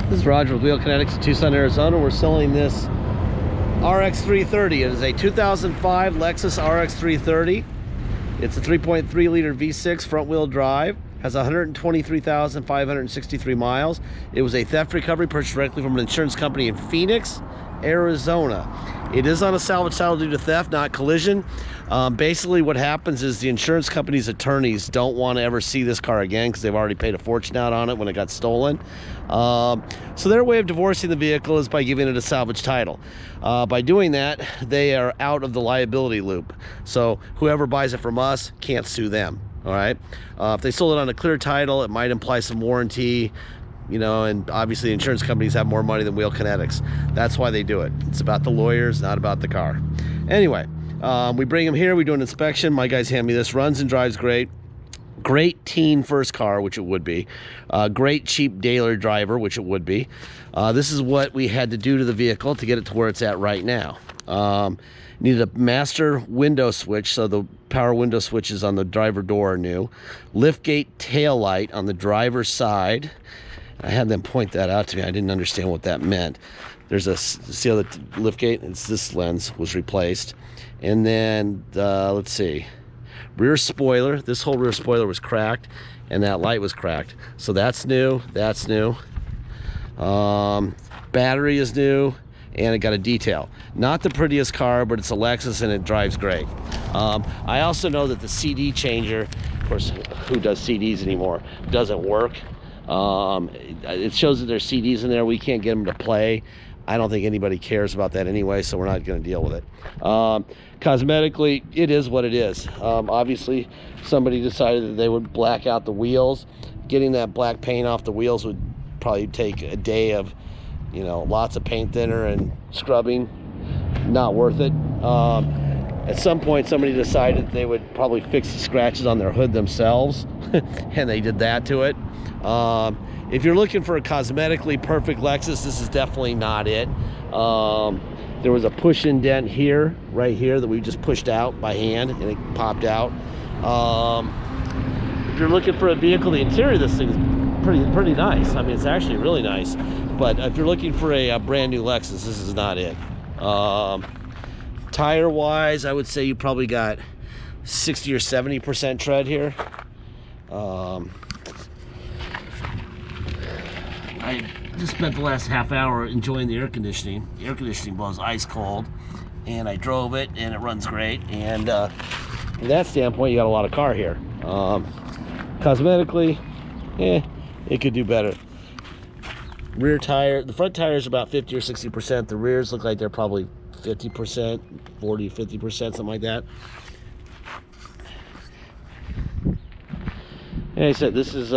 This is Roger with Kinetics in Tucson, Arizona. We're selling this RX330. It is a 2005 Lexus RX330. It's a 3.3 liter V6 front wheel drive. Has 123,563 miles. It was a theft recovery purchased directly from an insurance company in Phoenix, Arizona. It is on a salvage title due to theft, not collision. Basically what happens is the insurance company's attorneys don't want to ever see this car again because they've already paid a fortune out on it when it got stolen. So their way of divorcing the vehicle is by giving it a salvage title. By doing that, they are out of the liability loop. So whoever buys it from us can't sue them. All right. If they sold it on a clear title, it might imply some warranty, you know, and obviously insurance companies have more money than Wheel Kinetics. That's why they do it. It's about the lawyers, not about the car. Anyway, we bring them here, we do an inspection. My guys hand me this. Runs and drives great. Great teen first car, which it would be. Great cheap daily driver, which it would be. This is what we had to do to the vehicle to get it to where it's at right now. Needed a master window switch, so the power window switches on the driver door are new. Liftgate tail light on the driver's side. I had them point that out to me. I didn't understand what that meant. There's a, see how the liftgate? It's this lens was replaced. And then, let's see, rear spoiler. This whole rear spoiler was cracked, and that light was cracked. So that's new. That's new. Battery is new. And it got a detail. Not the prettiest car, but it's a Lexus and it drives great. I also know that the CD changer, of course, who does CDs anymore, doesn't work. It shows that there's CDs in there. We can't get them to play. I don't think anybody cares about that anyway, so we're not going to deal with it. Cosmetically, it is what it is. Obviously, somebody decided that they would black out the wheels. Getting that black paint off the wheels would probably take a day of, you know, lots of paint thinner and scrubbing. Not worth it. At some point somebody decided they would probably fix the scratches on their hood themselves and they did that to it. If you're looking for a cosmetically perfect Lexus, this is definitely not it. There was a push indent here, right here, that we just pushed out by hand and it popped out. If you're looking for a vehicle, the interior of this thing is pretty nice. I mean, it's actually really nice. But if you're looking for a brand new Lexus, this is not it. Tire wise, I would say you probably got 60 or 70% tread here. I just spent the last half hour enjoying the air conditioning. The air conditioning blows ice cold, and I drove it and it runs great. And from that standpoint, you got a lot of car here. Cosmetically, it could do better. Rear tire, the front tire is about 50 or 60%. The rears look like they're probably 50%, 40, 50%, something like that. And I said, this is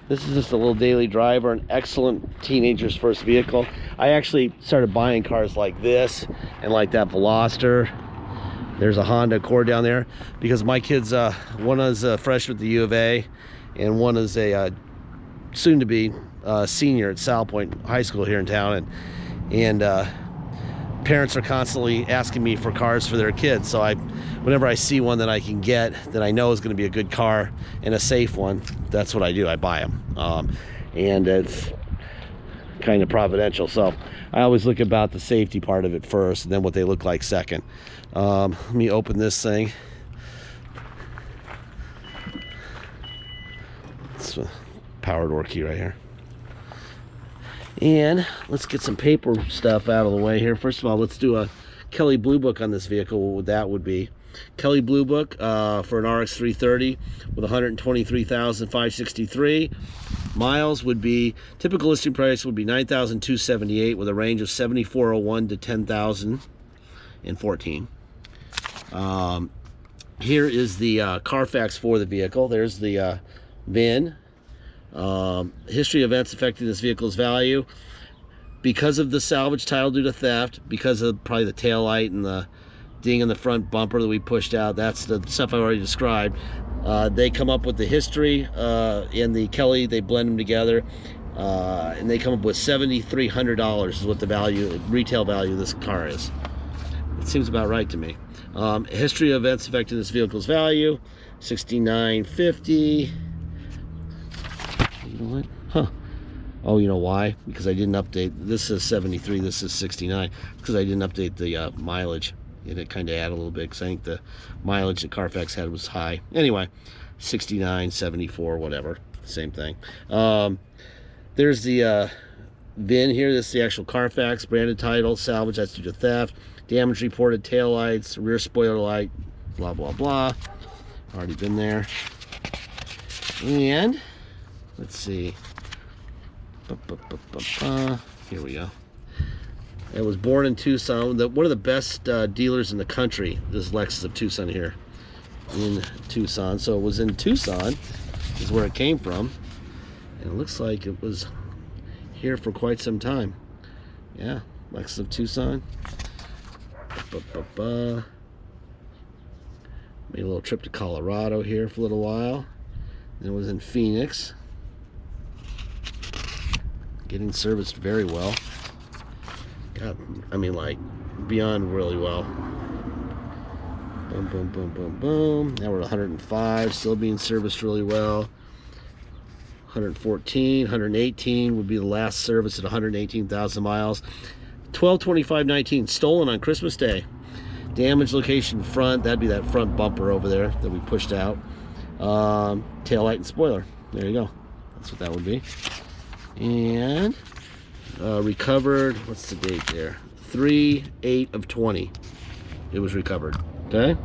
just a little daily driver, an excellent teenager's first vehicle. I actually started buying cars like this and like that Veloster. There's a Honda Accord down there because my kids, one is a freshman at the U of A and one is a soon-to-be senior at Sal Point High School here in town, and parents are constantly asking me for cars for their kids. So whenever I see one that I can get that I know is going to be a good car and a safe one, that's what I do. I buy them, and it's kind of providential. So I always look about the safety part of it first, and then what they look like second. Let me open this thing. It's a power door key right here. And let's get some paper stuff out of the way here. First of all, let's do a Kelley Blue Book on this vehicle. What that would be. Kelley Blue Book for an RX330 with 123,563 miles would be, typical listing price would be $9,278 with a range of 7,401 to 10,014. Here is the Carfax for the vehicle. There's the VIN. History of events affecting this vehicle's value because of the salvage title due to theft, because of probably the tail light and the ding in the front bumper that we pushed out. That's the stuff I already described. They come up with the history in the Kelley, they blend them together, and they come up with $7,300 is what the value, retail value of this car is. It seems about right to me. History of events affecting this vehicle's value, $6,950. You know what? Huh. Oh, you know why? Because I didn't update. This is 73, this is 69. Because I didn't update the mileage. And it kind of added a little bit because I think the mileage that Carfax had was high. Anyway, 69, 74, whatever. Same thing. There's the VIN here. This is the actual Carfax branded title. Salvage, that's due to theft. Damage reported, taillights, rear spoiler light, blah, blah, blah. Already been there. And let's see. Here we go. It was born in Tucson. One of the best dealers in the country, this Lexus of Tucson here in Tucson. So it was in Tucson is where it came from. And it looks like it was here for quite some time. Yeah, Lexus of Tucson. Made a little trip to Colorado here for a little while. Then it was in Phoenix. Getting serviced very well. God, I mean, like, beyond really well. Boom, boom, boom, boom, boom. Now we're at 105, still being serviced really well. 114, 118 would be the last service at 118,000 miles. 12/25/19, stolen on Christmas Day. Damage location front, that'd be that front bumper over there that we pushed out. Tail light and spoiler. There you go. That's what that would be. And recovered, what's the date there? 3/8/20. It was recovered. Okay.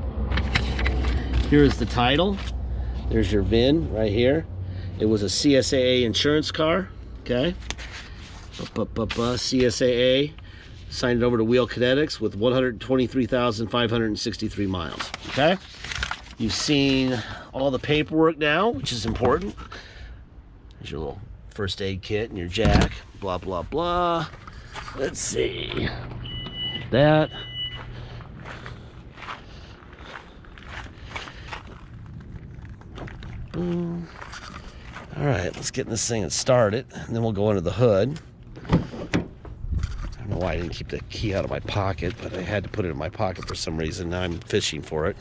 Here is the title. There's your VIN right here. It was a CSAA insurance car. Okay. CSAA signed it over to Wheel Kinetics with 123,563 miles. Okay. You've seen all the paperwork now, which is important. There's your little first aid kit and your jack, blah, blah, blah. Let's see. That. Boom. All right, let's get in this thing and start it, and then we'll go into the hood. I don't know why I didn't keep the key out of my pocket, but I had to put it in my pocket for some reason. Now I'm fishing for it.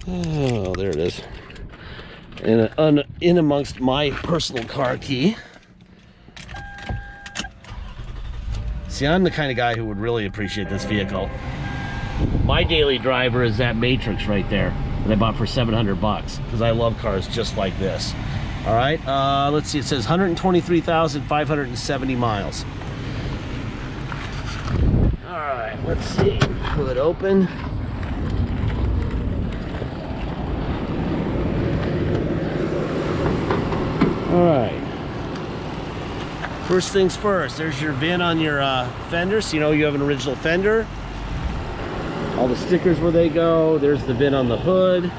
Oh, there it is. And in amongst my personal car key. See, I'm the kind of guy who would really appreciate this vehicle. My daily driver is that Matrix right there that I bought for $700 because I love cars just like this. All right, let's see. It says 123,570 miles. All right, let's see. Hood open. All right. First things first, there's your VIN on your fender, so you know you have an original fender. All the stickers where they go. There's the VIN on the hood.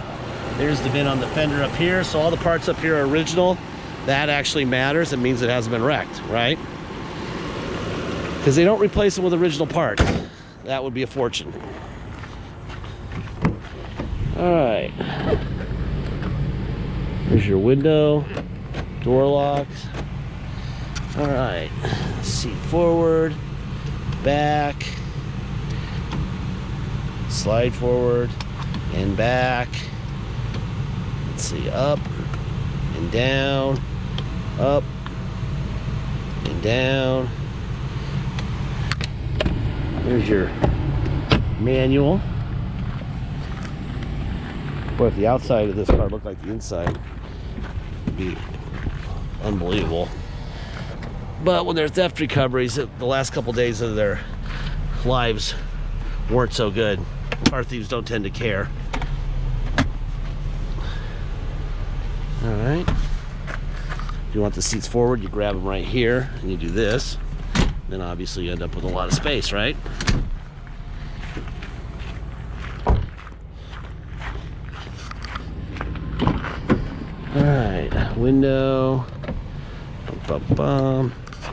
There's the VIN on the fender up here. So all the parts up here are original. That actually matters. It means it hasn't been wrecked, right? Because they don't replace them with original parts. That would be a fortune. All right. There's your window. Door locks. All right, seat forward, back, slide forward and back. Let's see, up and down, up and down. There's your manual. Boy, if the outside of this car looked like the inside, it'd be unbelievable. But when they're theft recoveries, the last couple days of their lives weren't so good. Car thieves don't tend to care. All right. If you want the seats forward, you grab them right here and you do this. Then obviously you end up with a lot of space, right? All right, window.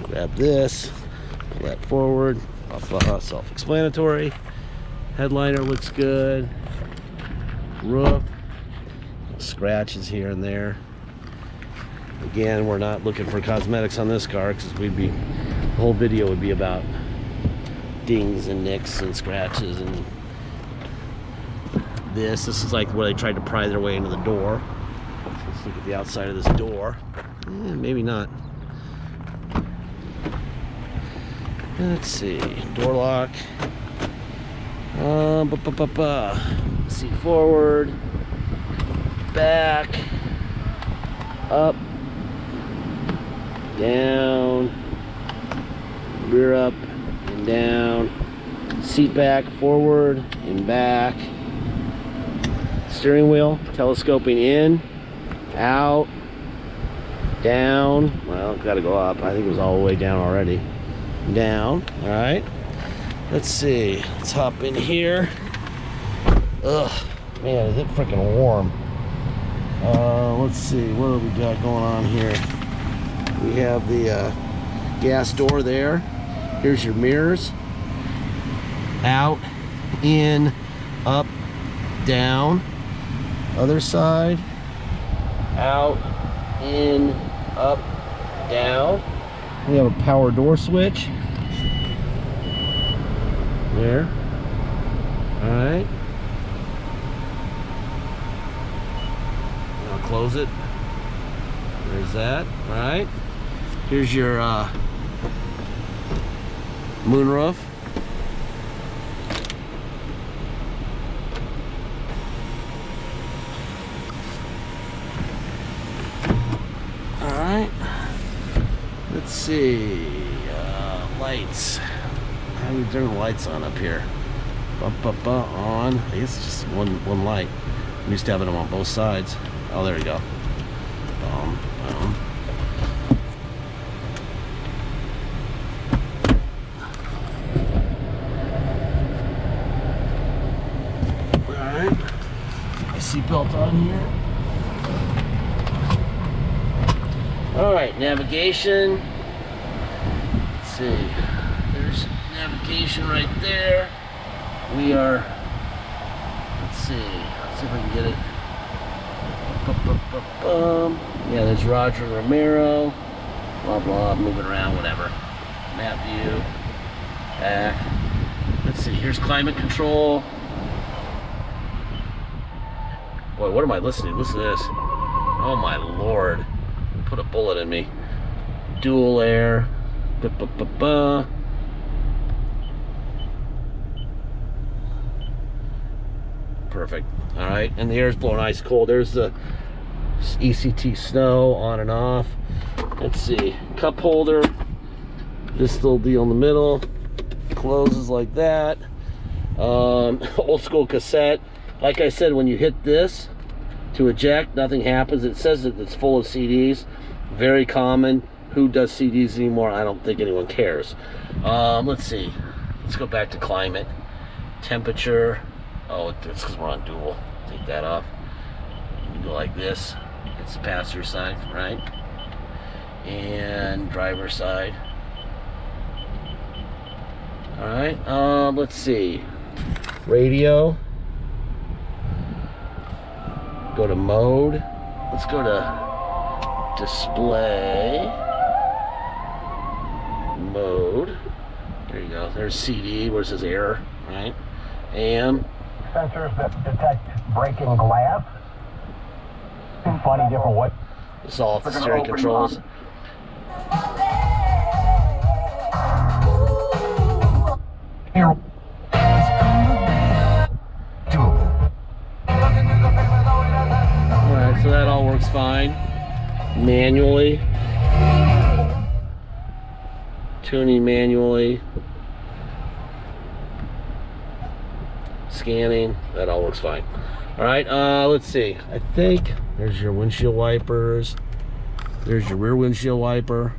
Grab this, pull that forward, self-explanatory. Headliner looks good. Roof, scratches here and there. Again, we're not looking for cosmetics on this car because the whole video would be about dings and nicks and scratches and this. This is like where they tried to pry their way into the door. So let's look at the outside of this door. Maybe not. Let's see, door lock. See, forward, back, up, down, rear up and down, seat back, forward and back, steering wheel, telescoping in, out, down, well, gotta go up. I think it was all the way down already. Down, all right. Let's see, let's hop in here. Ugh, man, is it freaking warm. Let's see, what do we got going on here? We have the gas door there. Here's your mirrors. Out, in, up, down. Other side. Out, in, up, down. We have a power door switch. There. Alright. I'll close it. There's that. Alright. Here's your moonroof. Alright. Let's see. Lights. How do we turn the lights on up here? On. I guess it's just one light. I'm used to having them on both sides. Oh, there we go. Boom. Alright. Seatbelt on here. Alright, navigation. Let's see. There's navigation right there. We are, let's see if I can get it. Yeah, there's Roger Romero. Blah blah, moving around, whatever. Map view. Back. Let's see, here's climate control. Boy, what am I listening to? Listen to this. Oh my lord. Put a bullet in me. Dual air. Perfect. All right, and the air is blowing ice cold. There's the ECT snow on and off. Let's see, cup holder. This little deal in the middle closes like that. Old school cassette. Like I said, when you hit this to eject, nothing happens. It says that it's full of CDs. Very common. Who does CDs anymore? I don't think anyone cares. Let's see. Let's go back to climate. Temperature. Oh, it's because we're on dual. Take that off. You go like this. It's the passenger side, right? And driver side. All right. Let's see. Radio. Go to mode. Let's go to display mode. There you go. There's CD. Where's his error? Right. AM. Sensors that detect breaking glass in funny different ways. It's all off the steering controls. Alright, so that all works fine. Manually. Tuning manually. Scanning, that all works fine. All right, let's see. I think there's your windshield wipers. There's your rear windshield wiper.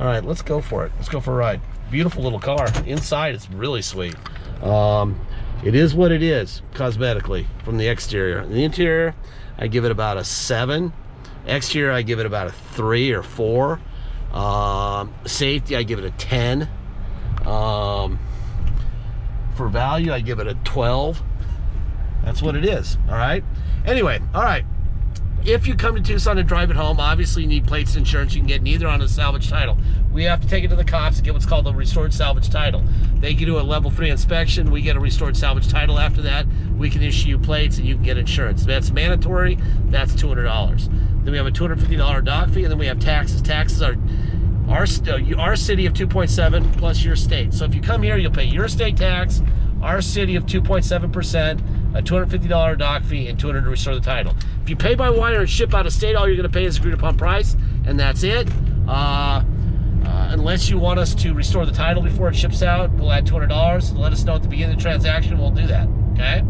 All right, let's go for it. Let's go for a ride. Beautiful little car. Inside, it's really sweet. It is what it is, cosmetically, from the exterior. The interior, I give it about a 7. Exterior, I give it about a 3 or 4. Safety, I give it a 10. For value, I give it a 12. That's what it is, all right? Anyway, all right. If you come to Tucson and drive it home, obviously you need plates and insurance. You can get neither on a salvage title. We have to take it to the cops and get what's called a restored salvage title. They can do a level 3 inspection. We get a restored salvage title after that. We can issue you plates and you can get insurance. That's mandatory. That's $200. Then we have a $250 dock fee, and then we have taxes. Taxes are our city of 2.7 plus your state. So if you come here, you'll pay your state tax, our city of 2.7%, a $250 dock fee, and $200 to restore the title. If you pay by wire and ship out of state, all you're going to pay is agreed upon price, and that's it. Unless you want us to restore the title before it ships out, we'll add $200. Let us know at the beginning of the transaction. We'll do that. Okay.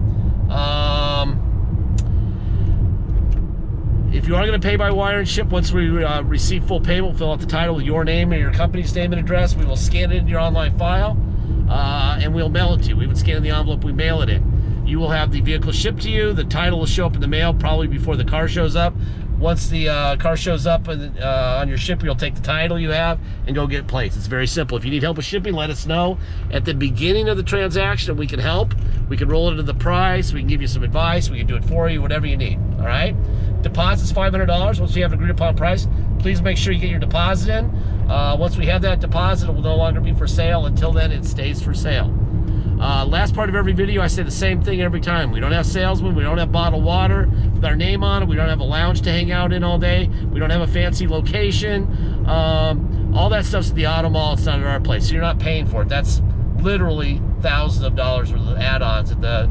If you are going to pay by wire and ship, once we receive full payment, we'll fill out the title with your name and your company's name and address. We will scan it into your online file, and we'll mail it to you. We would scan the envelope, we mail it in. You will have the vehicle shipped to you. The title will show up in the mail probably before the car shows up. Once the car shows up on your shipper, you'll take the title you have and go get plates. It's very simple. If you need help with shipping, let us know at the beginning of the transaction, and we can help. We can roll it into the price. We can give you some advice. We can do it for you, whatever you need. All right? Deposit's $500. Once we have an agreed upon price, please make sure you get your deposit in. Once we have that deposit, it will no longer be for sale. Until then, it stays for sale. Last part of every video, I say the same thing every time. We don't have salesmen. We don't have bottled water with our name on it. We don't have a lounge to hang out in all day. We don't have a fancy location. All that stuff's at the auto mall. It's not at our place. So you're not paying for it. That's literally thousands of dollars worth of add-ons at the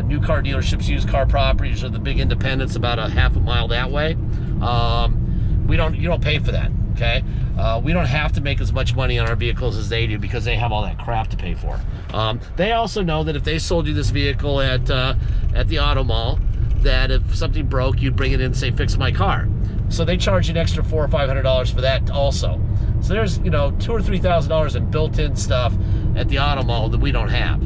new car dealerships, used car properties, or the big independents about a half a mile that way. You don't pay for that. Okay, we don't have to make as much money on our vehicles as they do because they have all that crap to pay for. They also know that if they sold you this vehicle at the auto mall, that if something broke, you'd bring it in and say, fix my car. So they charge you an extra $400 or $500 for that also. So there's, you know, $2,000 or $3,000 in built-in stuff at the auto mall that we don't have.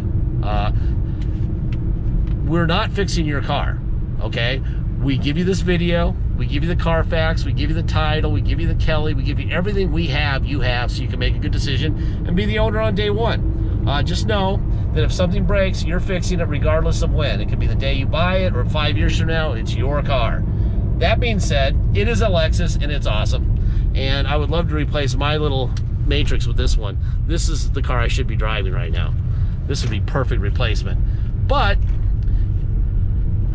We're not fixing your car, okay? We give you this video, we give you the Carfax, we give you the title, we give you the Kelley, we give you everything we have, you have, so you can make a good decision and be the owner on day one. Just know that if something breaks, you're fixing it regardless of when. It could be the day you buy it or 5 years from now, it's your car. That being said, it is a Lexus and it's awesome. And I would love to replace my little Matrix with this one. This is the car I should be driving right now. This would be perfect replacement. But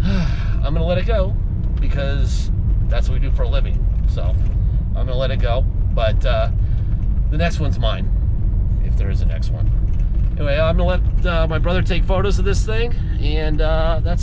I'm gonna let it go because that's what we do for a living. So I'm gonna let it go, but the next one's mine, if there is a next one. Anyway, I'm gonna let my brother take photos of this thing, and that's it.